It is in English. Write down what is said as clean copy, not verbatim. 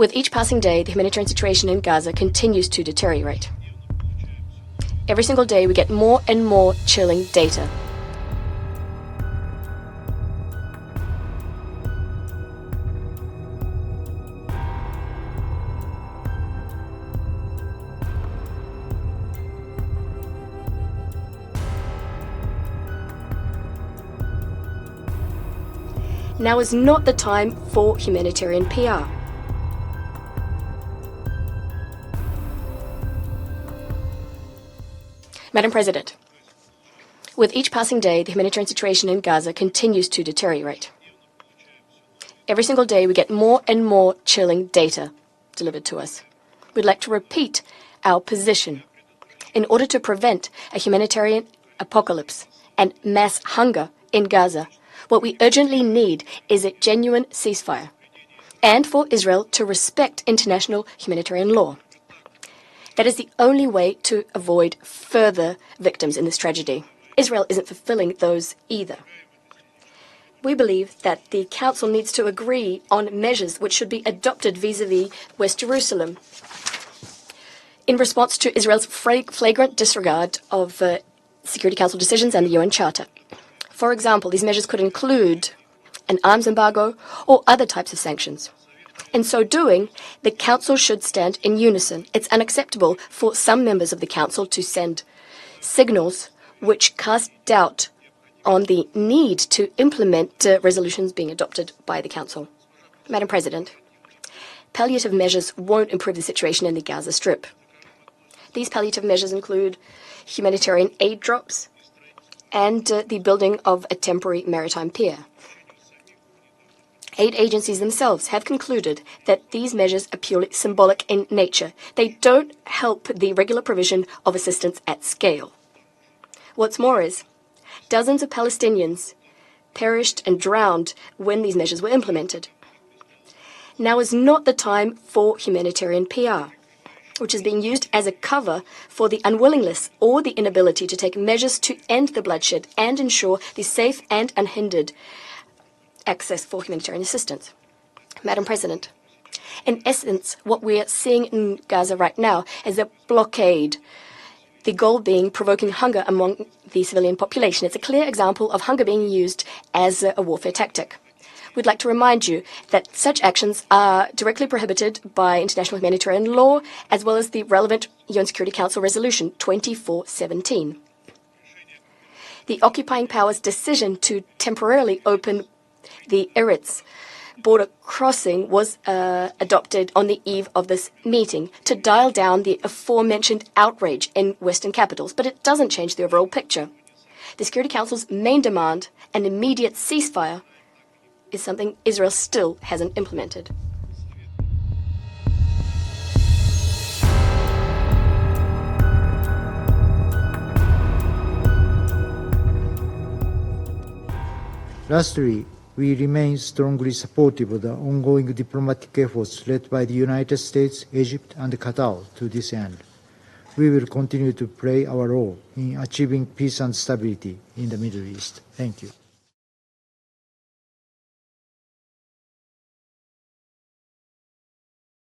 With each passing day, the humanitarian situation in Gaza continues to deteriorate. Every single day, we get more and more chilling data. Now is not the time for humanitarian PR. Madam President, with each passing day, the humanitarian situation in Gaza continues to deteriorate. Every single day, we get more and more chilling data delivered to us. We'd like to repeat our position. In order to prevent a humanitarian apocalypse and mass hunger in Gaza, what we urgently need is a genuine ceasefire, and for Israel to respect international humanitarian law. That is the only way to avoid further victims in this tragedy. Israel isn't fulfilling those either. We believe that the Council needs to agree on measures which should be adopted vis-à-vis West Jerusalem in response to Israel's flagrant disregard of Security Council decisions and the UN Charter. For example, these measures could include an arms embargo or other types of sanctions. In so doing, the Council should stand in unison. It's unacceptable for some members of the Council to send signals which cast doubt on the need to implement resolutions being adopted by the Council. Madam President, palliative measures won't improve the situation in the Gaza Strip. These palliative measures include humanitarian aid drops and the building of a temporary maritime pier. Aid agencies themselves have concluded that these measures are purely symbolic in nature. They don't help the regular provision of assistance at scale. What's more is, dozens of Palestinians perished and drowned when these measures were implemented. Now is not the time for humanitarian PR, which is being used as a cover for the unwillingness or the inability to take measures to end the bloodshed and ensure the safe and unhindered access for humanitarian assistance. Madam President, in essence, what we are seeing in Gaza right now is a blockade, the goal being provoking hunger among the civilian population. It's a clear example of hunger being used as a warfare tactic. We'd like to remind you that such actions are directly prohibited by international humanitarian law, as well as the relevant UN Security Council Resolution 2417. The occupying power's decision to temporarily open the Eretz border crossing was adopted on the eve of this meeting to dial down the aforementioned outrage in Western capitals, but it doesn't change the overall picture. The Security Council's main demand, an immediate ceasefire, is something Israel still hasn't implemented. Lastly, we remain strongly supportive of the ongoing diplomatic efforts led by the United States, Egypt, and Qatar to this end. We will continue to play our role in achieving peace and stability in the Middle East. Thank you.